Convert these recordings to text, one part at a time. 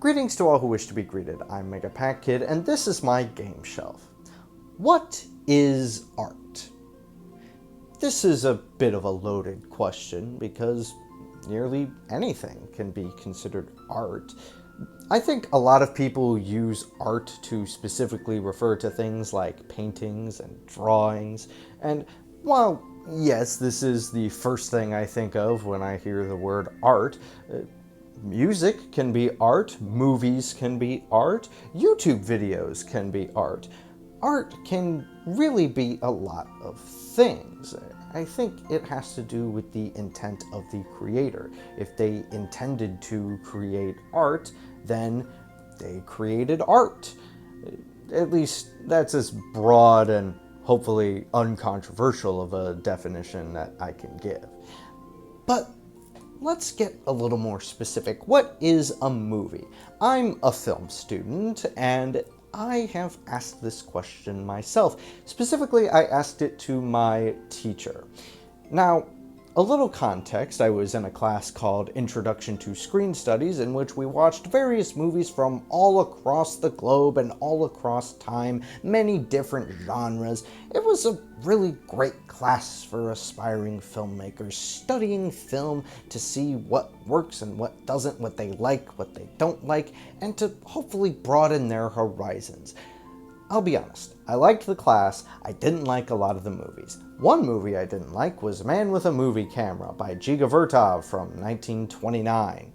Greetings to all who wish to be greeted. I'm MegaPacKid, and this is my game shelf. What is art? This is a bit of a loaded question because nearly anything can be considered art. I think a lot of people use art to specifically refer to things like paintings and drawings, and while yes, this is the first thing I think of when I hear the word art, music can be art, movies can be art, YouTube videos can be art. Art can really be a lot of things. I think it has to do with the intent of the creator. If they intended to create art, then they created art. At least that's as broad and hopefully uncontroversial of a definition that I can give. But let's get a little more specific. What is a movie? I'm a film student, and I have asked this question myself. Specifically, I asked it to my teacher. Now, a little context, I was in a class called Introduction to Screen Studies, in which we watched various movies from all across the globe and all across time, many different genres. It was a really great class for aspiring filmmakers, studying film to see what works and what doesn't, what they like, what they don't like, and to hopefully broaden their horizons. I'll be honest, I liked the class, I didn't like a lot of the movies. One movie I didn't like was Man with a Movie Camera by Dziga Vertov from 1929.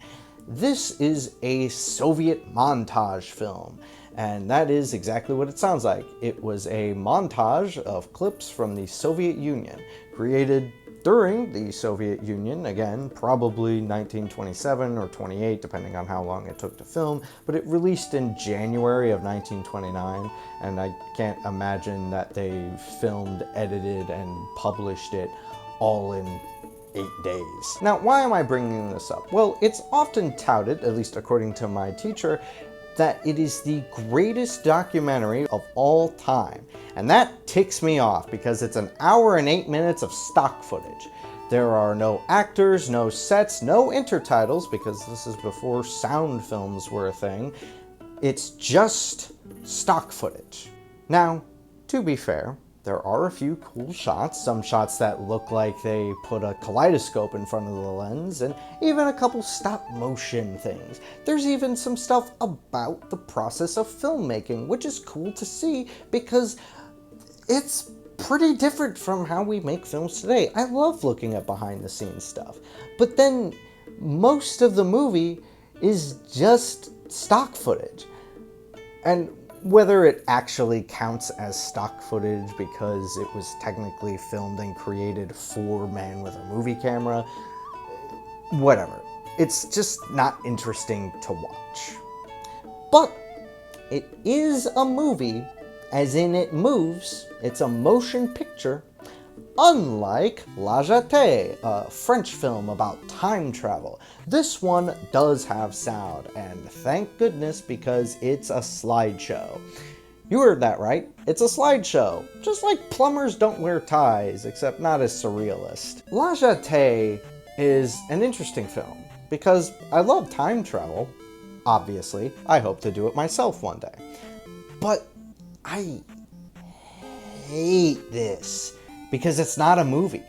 This is a Soviet montage film, and that is exactly what it sounds like. It was a montage of clips from the Soviet Union, created during the Soviet Union, again, probably 1927 or 28, depending on how long it took to film, but it released in January of 1929, and I can't imagine that they filmed, edited, and published it all in 8 days. Now, why am I bringing this up? Well, it's often touted, at least according to my teacher, that it is the greatest documentary of all time. And that ticks me off because it's an hour and 8 minutes of stock footage. There are no actors, no sets, no intertitles, because this is before sound films were a thing. It's just stock footage. Now, to be fair, there are a few cool shots, some shots that look like they put a kaleidoscope in front of the lens, and even a couple stop motion things. There's even some stuff about the process of filmmaking, which is cool to see because it's pretty different from how we make films today. I love looking at behind the scenes stuff. But then most of the movie is just stock footage. And whether it actually counts as stock footage because it was technically filmed and created for Man with a Movie Camera, whatever. It's just not interesting to watch. But it is a movie, as in it moves. It's a motion picture, unlike La Jetée, a French film about time travel. This one does have sound, and thank goodness, because it's a slideshow. You heard that right, it's a slideshow, just like plumbers don't wear ties, except not as surrealist. La Jetée is an interesting film, because I love time travel. Obviously, I hope to do it myself one day. But I hate this because it's not a movie.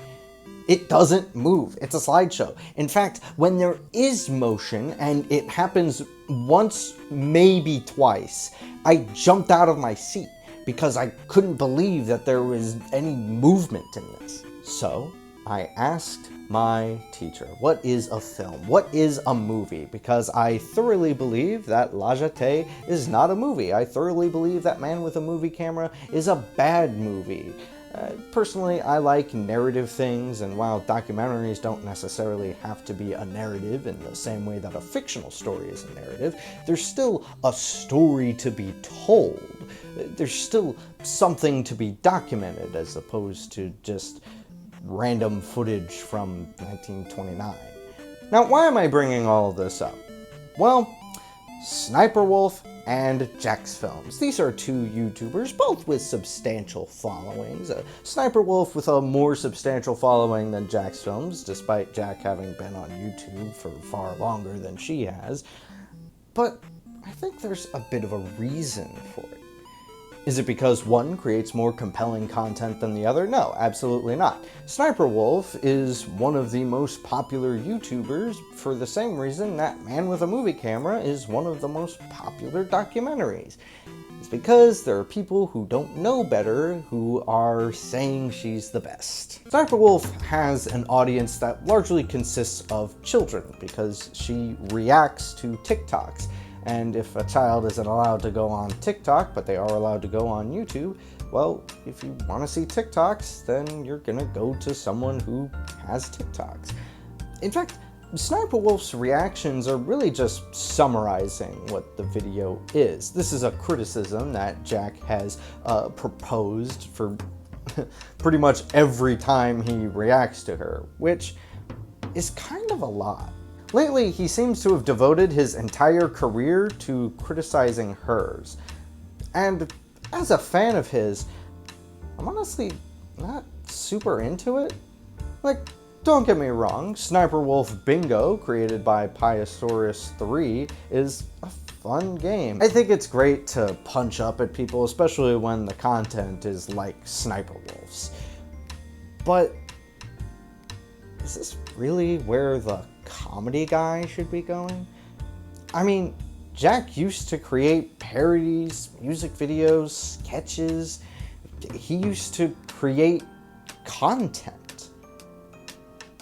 It doesn't move. It's a slideshow. In fact, when there is motion, and it happens once, maybe twice, I jumped out of my seat because I couldn't believe that there was any movement in this. So I asked my teacher, what is a film? What is a movie? Because I thoroughly believe that La Jetée is not a movie. I thoroughly believe that Man with a Movie Camera is a bad movie. Personally, I like narrative things, and while documentaries don't necessarily have to be a narrative in the same way that a fictional story is a narrative, there's still a story to be told. There's still something to be documented as opposed to just random footage from 1929. Now, why am I bringing all of this up? Well, SSSniperwolf and Jacksfilms. These are two YouTubers, both with substantial followings. SSSniperwolf with a more substantial following than Jacksfilms, despite Jack having been on YouTube for far longer than she has. But think there's a bit of a reason for it. Is it because one creates more compelling content than the other? No, absolutely not. SSSniperwolf is one of the most popular YouTubers for the same reason that Man with a Movie Camera is one of the most popular documentaries. It's because there are people who don't know better who are saying she's the best. SSniperwolf has an audience that largely consists of children because she reacts to TikToks. And if a child isn't allowed to go on TikTok, but they are allowed to go on YouTube, well, if you want to see TikToks, then you're gonna go to someone who has TikToks. In fact, SSniperwolf's reactions are really just summarizing what the video is. This is a criticism that Jack has proposed for pretty much every time he reacts to her, which is kind of a lot. Lately, he seems to have devoted his entire career to criticizing hers. And as a fan of his, I'm honestly not super into it. Like, don't get me wrong, SSniperwolf Bingo, created by Piosaurus3, is a fun game. I think it's great to punch up at people, especially when the content is like SSniperwolf's. But is this really where the comedy guy should be going? I mean, Jack used to create parodies, music videos, sketches. He used to create content.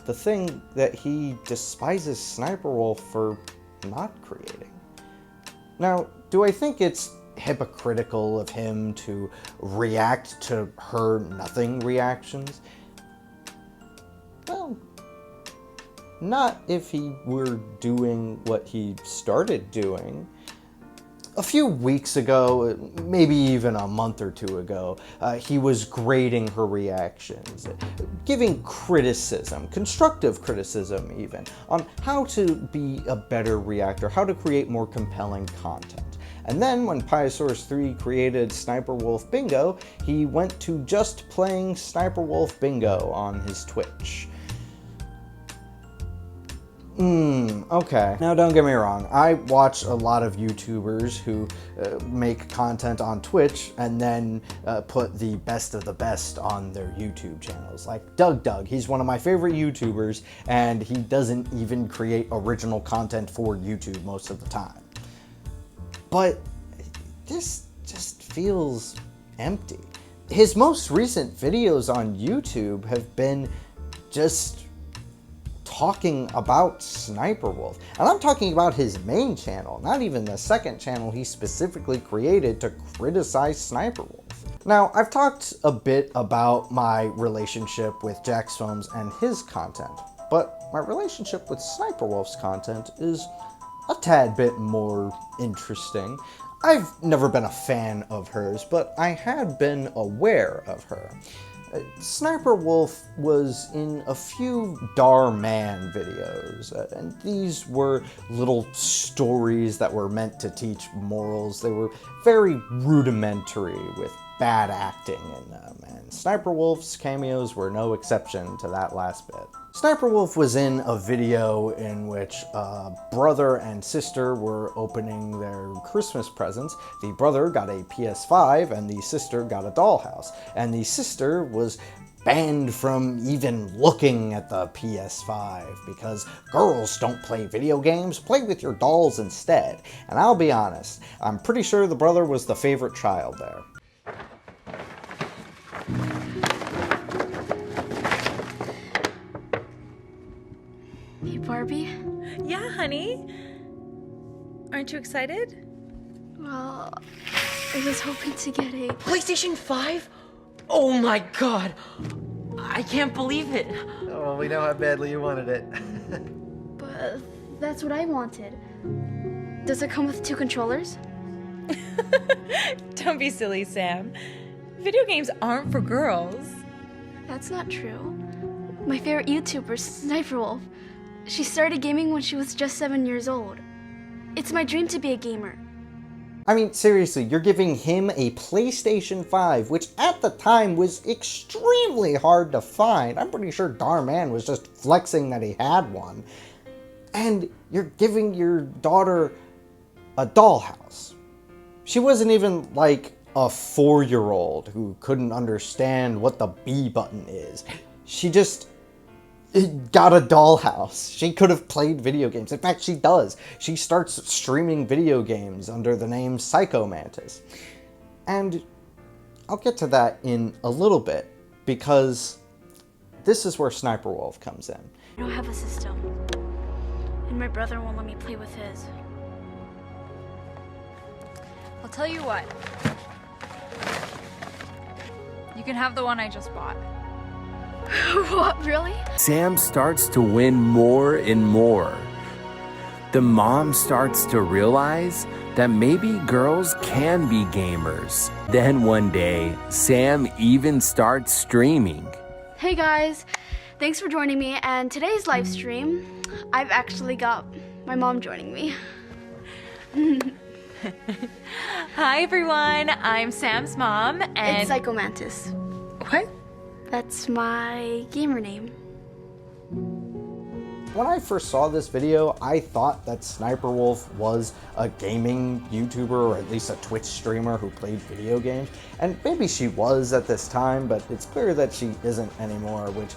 The thing that he despises SSniperwolf for not creating. Now, do I think it's hypocritical of him to react to her nothing reactions? Well, not if he were doing what he started doing. A few weeks ago, maybe even a month or two ago, he was grading her reactions, giving criticism, constructive criticism even, on how to be a better reactor, how to create more compelling content. And then when Piosaurus3 created SSniperwolf Bingo, he went to just playing SSniperwolf Bingo on his Twitch. Okay. Now don't get me wrong, I watch a lot of YouTubers who make content on Twitch and then put the best of the best on their YouTube channels. Like Doug, he's one of my favorite YouTubers and he doesn't even create original content for YouTube most of the time. But this just feels empty. His most recent videos on YouTube have been just talking about SSniperwolf. And I'm talking about his main channel, not even the second channel he specifically created to criticize SSniperwolf. Now, I've talked a bit about my relationship with Jacksfilms and his content, but my relationship with SSniperwolf's content is a tad bit more interesting. I've never been a fan of hers, but I had been aware of her. SSniperwolf was in a few Man videos, and these were little stories that were meant to teach morals. They were very rudimentary with bad acting in them, and SSniperwolf's cameos were no exception to that last bit. SSniperwolf was in a video in which a brother and sister were opening their Christmas presents. The brother got a PS5 and the sister got a dollhouse, and the sister was banned from even looking at the PS5 because girls don't play video games, play with your dolls instead. And I'll be honest, I'm pretty sure the brother was the favorite child there. Hey, Barbie? Yeah, honey. Aren't you excited? Well, I was hoping to get a... PlayStation 5? Oh my god! I can't believe it! Oh, we know how badly you wanted it. But that's what I wanted. Does it come with 2 controllers? Don't be silly, Sam. Video games aren't for girls. That's not true. My favorite YouTuber, SSSniperwolf, she started gaming when she was just 7 years old. It's my dream to be a gamer. I mean, seriously, you're giving him a PlayStation 5, which at the time was extremely hard to find. I'm pretty sure Man was just flexing that he had one. And you're giving your daughter a dollhouse. She wasn't even like a 4-year-old who couldn't understand what the B button is. She just got a dollhouse. She could have played video games. In fact, she does. She starts streaming video games under the name Psychomantis. And I'll get to that in a little bit, because this is where Sniperwolf comes in. I don't have a system, and my brother won't let me play with his. I'll tell you what. You can have the one I just bought. What, really? Sam starts to win more and more. The mom starts to realize that maybe girls can be gamers. Then one day, Sam even starts streaming. Hey guys, thanks for joining me, and today's live stream, I've actually got my mom joining me. Hi everyone, I'm Sam's mom and It's Psychomantis. what? That's my gamer name. When I first saw this video, I thought that Sniperwolf was a gaming YouTuber, or at least a Twitch streamer who played video games. And maybe she was at this time, but it's clear that she isn't anymore, which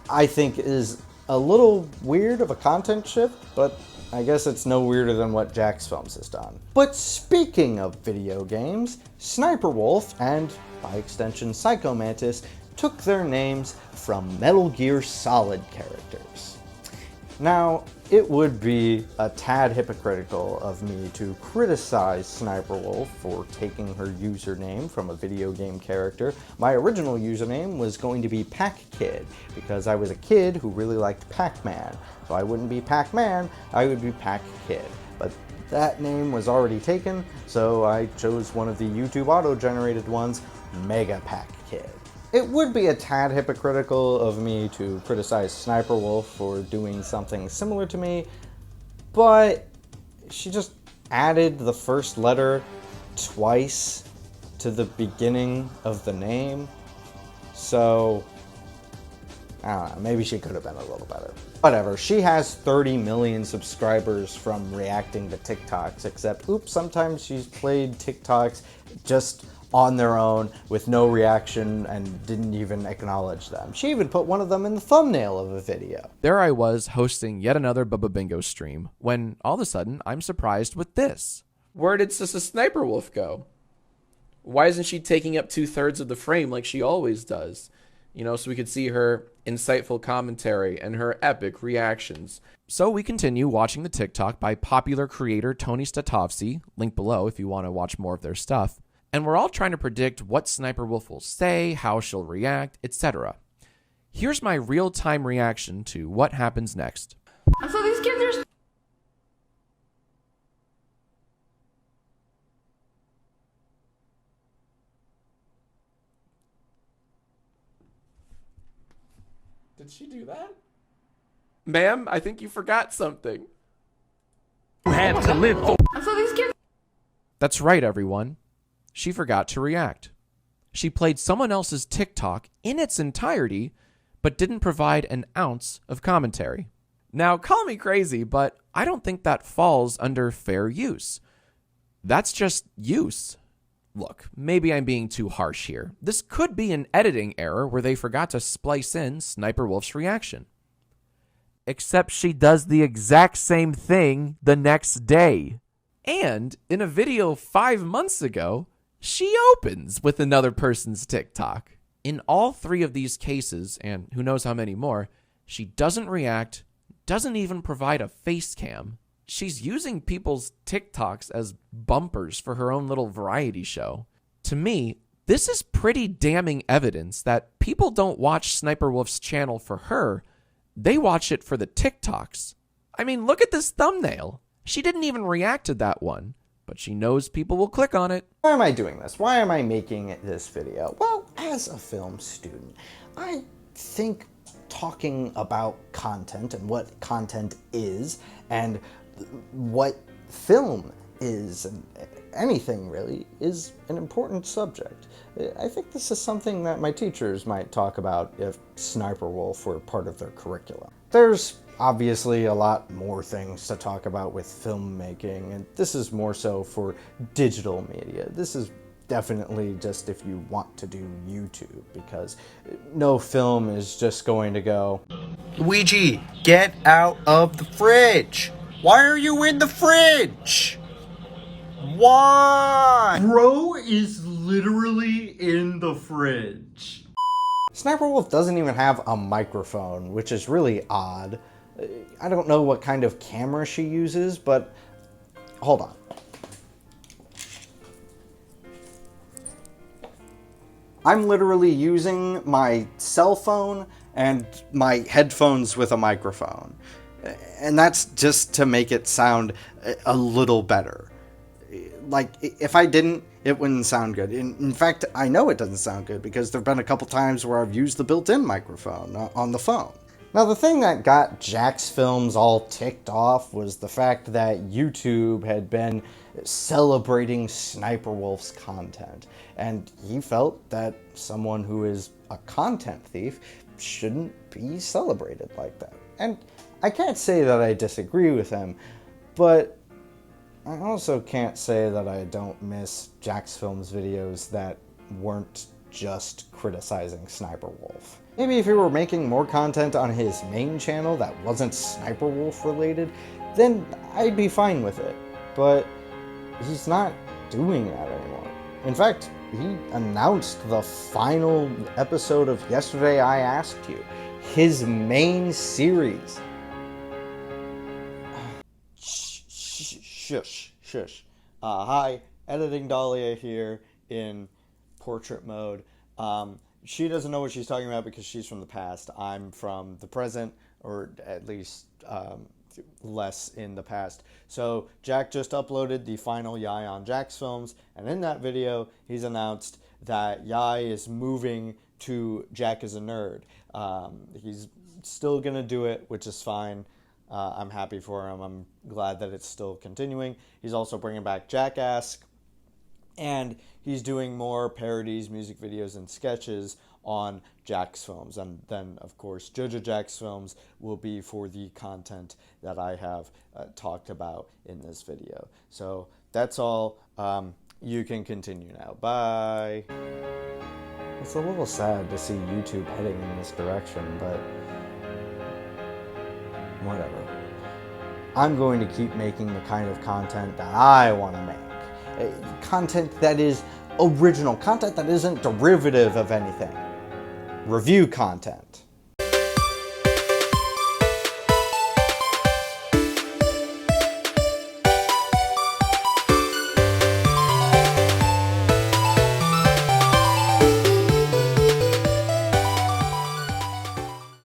I think is a little weird of a content shift, but I guess it's no weirder than what Jacksfilms has done. But speaking of video games, Sniperwolf, and by extension Psychomantis, took their names from Metal Gear Solid characters. Now, it would be a tad hypocritical of me to criticize Sniperwolf for taking her username from a video game character. My original username was going to be PackKid, because I was a kid who really liked Pac-Man. So I wouldn't be Pac-Man, I would be PackKid. But that name was already taken, so I chose one of the YouTube auto-generated ones, MegaPacKid. It would be a tad hypocritical of me to criticize Sniperwolf for doing something similar to me, but she just added the first letter twice to the beginning of the name, so I don't know, maybe she could have been a little better. Whatever, she has 30 million subscribers from reacting to TikToks, except, oops, sometimes she's played TikToks just on their own with no reaction and didn't even acknowledge them. She even put one of them in the thumbnail of a video. There I was hosting yet another Bubba Bingo stream when all of a sudden I'm surprised with this. Where did SSSniperwolf go? Why isn't she taking up 2/3 of the frame like she always does? You know, so we could see her insightful commentary and her epic reactions. So we continue watching the TikTok by popular creator Tony Statovsky, link below if you want to watch more of their stuff. And we're all trying to predict what Sniperwolf will say, how she'll react, etc. Here's my real-time reaction to what happens next. So these kids are... Did she do that? Ma'am, I think you forgot something. You have to live for. So these kids... That's right, everyone. She forgot to react. She played someone else's TikTok in its entirety, but didn't provide an ounce of commentary. Now, call me crazy, but I don't think that falls under fair use. That's just use. Look, maybe I'm being too harsh here. This could be an editing error where they forgot to splice in Sniperwolf's reaction. Except she does the exact same thing the next day. And in a video 5 months ago, she opens with another person's TikTok. In all 3 of these cases, and who knows how many more, she doesn't react, doesn't even provide a face cam. She's using people's TikToks as bumpers for her own little variety show. To me, this is pretty damning evidence that people don't watch Sniperwolf's channel for her, they watch it for the TikToks. I mean, look at this thumbnail. She didn't even react to that one, but she knows people will click on it. Why am I doing this? Why am I making this video? Well, as a film student, I think talking about content and what content is and what film is and anything really is an important subject. I think this is something that my teachers might talk about if Sniperwolf were part of their curriculum. There's obviously a lot more things to talk about with filmmaking, and this is more so for digital media. This is definitely just if you want to do YouTube, because no film is just going to go, Luigi, get out of the fridge! Why are you in the fridge? Why? bro is literally in the fridge. Sniperwolf doesn't even have a microphone, which is really odd. I don't know what kind of camera she uses, but hold on. I'm literally using my cell phone and my headphones with a microphone. And that's just to make it sound a little better. Like, if I didn't, it wouldn't sound good. In fact, I know it doesn't sound good because there have been a couple times where I've used the built-in microphone on the phone. Now, the thing that got Jacksfilms all ticked off was the fact that YouTube had been celebrating Sniperwolf's content, and he felt that someone who is a content thief shouldn't be celebrated like that. And I can't say that I disagree with him, but I also can't say that I don't miss Jacksfilms videos that weren't just criticizing Sniperwolf. Maybe if he were making more content on his main channel that wasn't Sniperwolf related, then I'd be fine with it. But he's not doing that anymore. In fact, he announced the final episode of Yesterday I Asked You, his main series. Shush. Hi, editing Dahlia here in portrait mode. She doesn't know what she's talking about because she's from the past. I'm from the present, or at least less in the past. So Jack just uploaded the final Yai on Jacksfilms, and in that video, he's announced that Yai is moving to Jack is a Nerd. He's still gonna do it, which is fine. I'm happy for him. I'm glad that it's still continuing. He's also bringing back Jackass, and he's doing more parodies, music videos, and sketches on Jacksfilms. And then, of course, JoJo Jacksfilms will be for the content that I have talked about in this video. So that's all. You can continue now. Bye. It's a little sad to see YouTube heading in this direction, but whatever. I'm going to keep making the kind of content that I want to make. Content that is original, content that isn't derivative of anything. Review content.